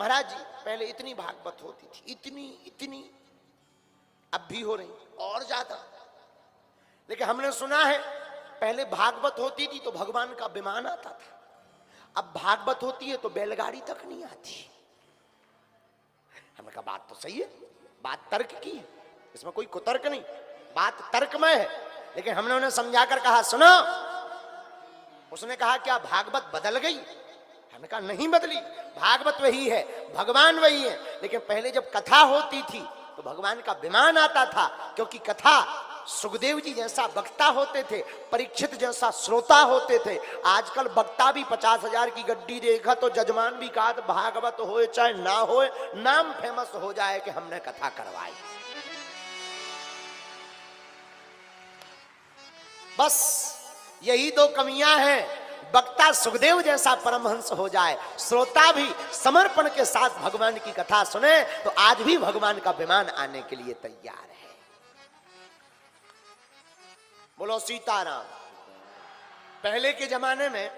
महाराज जी पहले इतनी भागवत होती थी, इतनी इतनी, अब भी हो रही और ज्यादा। लेकिन हमने सुना है पहले भागवत होती थी तो भगवान का विमान आता था, अब भागवत होती है तो बैलगाड़ी तक नहीं आती। हमने कहा बात तो सही है, बात तर्क की है, इसमें कोई कुतर्क नहीं, बात तर्कमय है। लेकिन हमने उन्हें समझाकर कहा सुनो, उसने कहा क्या भागवत बदल गई? हमने कहा नहीं बदली, भागवत वही है, भगवान वही है। लेकिन पहले जब कथा होती थी तो भगवान का विमान आता था, क्योंकि कथा सुखदेव जी जैसा वक्ता होते थे, परीक्षित जैसा श्रोता होते थे। आजकल वक्ता भी 50,000 की गड्डी देखा तो जजमान भी कहा भागवत होए चाहे ना होए, नाम फेमस हो जाए कि हमने कथा करवाई। बस यही दो कमियां हैं, वक्ता सुखदेव जैसा परमहंस हो जाए, श्रोता भी समर्पण के साथ भगवान की कथा सुने, तो आज भी भगवान का विमान आने के लिए तैयार है। बोलो सीताराम। पहले के जमाने में,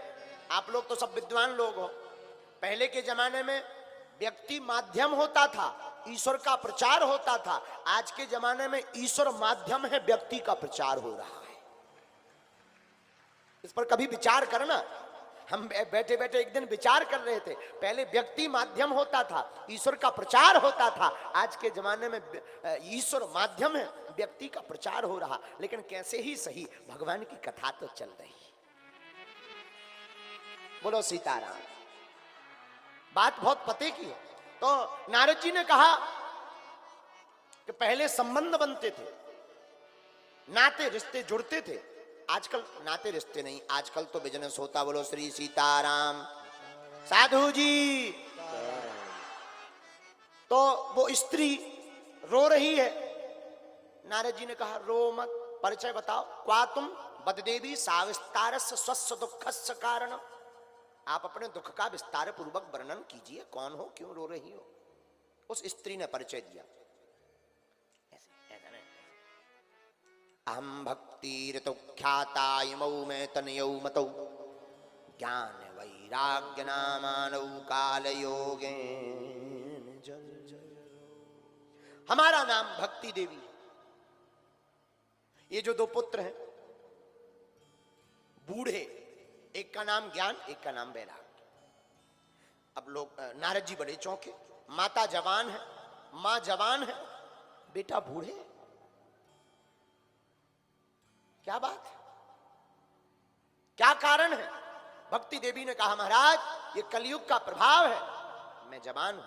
आप लोग तो सब विद्वान लोग हो, पहले के जमाने में व्यक्ति माध्यम होता था, ईश्वर का प्रचार होता था। आज के जमाने में ईश्वर माध्यम है, व्यक्ति का प्रचार हो रहा है। इस पर कभी विचार करना। हम बैठे बैठे एक दिन विचार कर रहे थे, पहले व्यक्ति माध्यम होता था, ईश्वर का प्रचार होता था। आज के जमाने में ईश्वर माध्यम है, व्यक्ति का प्रचार हो रहा। लेकिन कैसे ही सही, भगवान की कथा तो चल रही। बोलो सीताराम। बात बहुत पते की है। तो नारद जी ने कहा कि पहले संबंध बनते थे, नाते रिश्ते जुड़ते थे। आजकल नाते रिश्ते नहीं, आजकल तो बिजनेस होता। बोलो श्री सीताराम। साधु जी, तो वो स्त्री रो रही है। नारद जी ने कहा रो मत, परिचय बताओ। क्वा तुम बददेवी साविस्तारस्य स्वस्य दुःखस्य कारणम। आप अपने दुख का विस्तार पूर्वक वर्णन कीजिए, कौन हो, क्यों रो रही हो। उस स्त्री ने परिचय दिया, अहम भक्तिरतो ख्याता इमौ में तनयौ मतौ ज्ञान वैराग्य नामानौ काल योगेन जल जल। हमारा नाम भक्ति देवी है। ये जो दो पुत्र हैं बूढ़े, एक का नाम ज्ञान, एक का नाम वैराग्य। अब लोग, नारद जी बड़े चौंके। माता जवान है, मां जवान है, बेटा बूढ़े, क्या बात है, क्या कारण है? भक्ति देवी ने कहा महाराज ये कलयुग का प्रभाव है, मैं जवान हूं,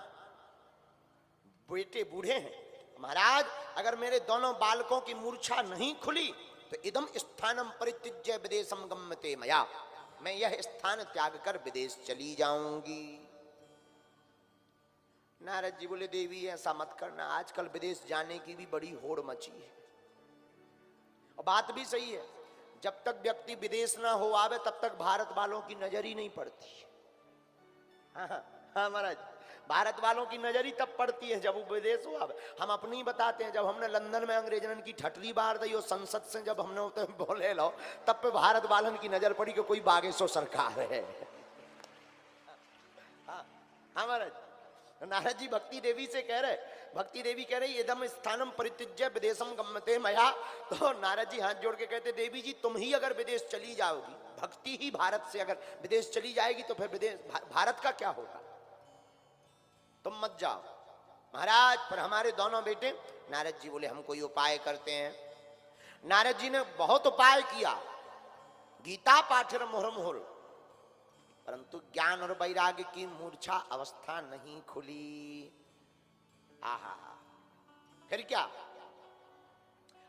बेटे बूढ़े हैं। महाराज अगर मेरे दोनों बालकों की मूर्छा नहीं खुली तो इदम स्थानम परित्यज्य विदेशम गम्यते मया, मैं यह स्थान त्याग कर विदेश चली जाऊंगी। नारद जी बोले देवी ऐसा मत करना, आजकल विदेश जाने की भी बड़ी होड़ मची है। और बात भी सही है, जब तक व्यक्ति विदेश ना हो आवे तब तक भारत वालों की नजर ही नहीं पड़ती। हाँ महाराज, भारत वालों की नजर ही तब पड़ती है जब वो विदेश हो आवे। हम अपनी बताते हैं, जब हमने लंदन में अंग्रेजन की ठटरी बार दी और संसद से जब हमने बोले लो, तब पे भारत वालों की नजर पड़ी कि कोई बागेश्वर सरकार है। हाँ महाराज, नारद जी भक्ति देवी से कह रहे, भक्ति देवी कह रही इदम स्थानम परित्यज्य विदेशम गम्यते मया। तो नारद जी हाथ जोड़ के कहते देवी जी तुम ही अगर विदेश चली जाओगी, भक्ति ही भारत से अगर विदेश चली जाएगी तो फिर विदेश भारत का क्या होगा, तुम मत जाओ। महाराज पर हमारे दोनों बेटे, नारद जी बोले हम कोई उपाय करते हैं। नारद जी ने बहुत उपाय किया, गीता पाठर मुहुर्मुहुर, परंतु ज्ञान और वैराग्य की मूर्छा अवस्था नहीं खुली। आहा, फिर क्या,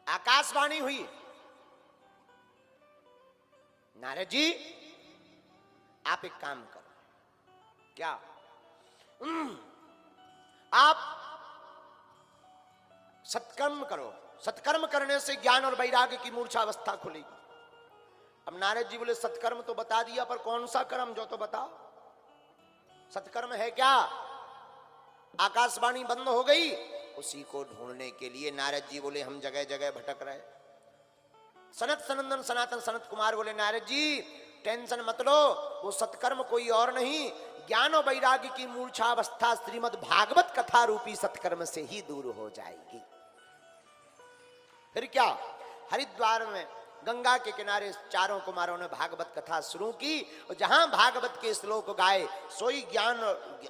आकाशवाणी हुई, नारद जी आप एक काम करो। क्या? आप सत्कर्म करो, सत्कर्म करने से ज्ञान और वैराग्य की मूर्छा अवस्था खुलेगी। अब नारद जी बोले सत्कर्म तो बता दिया, पर कौन सा कर्म जो तो बताओ, सत्कर्म है क्या? आकाशवाणी बंद हो गई, उसी को ढूंढने के लिए नारद जी बोले हम जगह जगह भटक रहे। सनत सनंदन सनातन सनत कुमार बोले नारद जी टेंशन मत लो, वो सत्कर्म कोई और नहीं, ज्ञान और वैराग्य की मूर्छावस्था श्रीमद् भागवत कथा रूपी सत्कर्म से ही दूर हो जाएगी। फिर क्या, हरिद्वार में गंगा के किनारे चारों कुमारों ने भागवत कथा शुरू की और जहां भागवत के श्लोक गाए सोई ज्ञान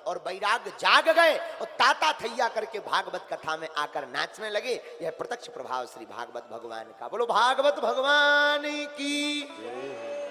और वैराग्य जाग गए और ताता थैया करके भागवत कथा में आकर नाचने लगे। यह प्रत्यक्ष प्रभाव श्री भागवत भगवान का। बोलो भागवत भगवान की।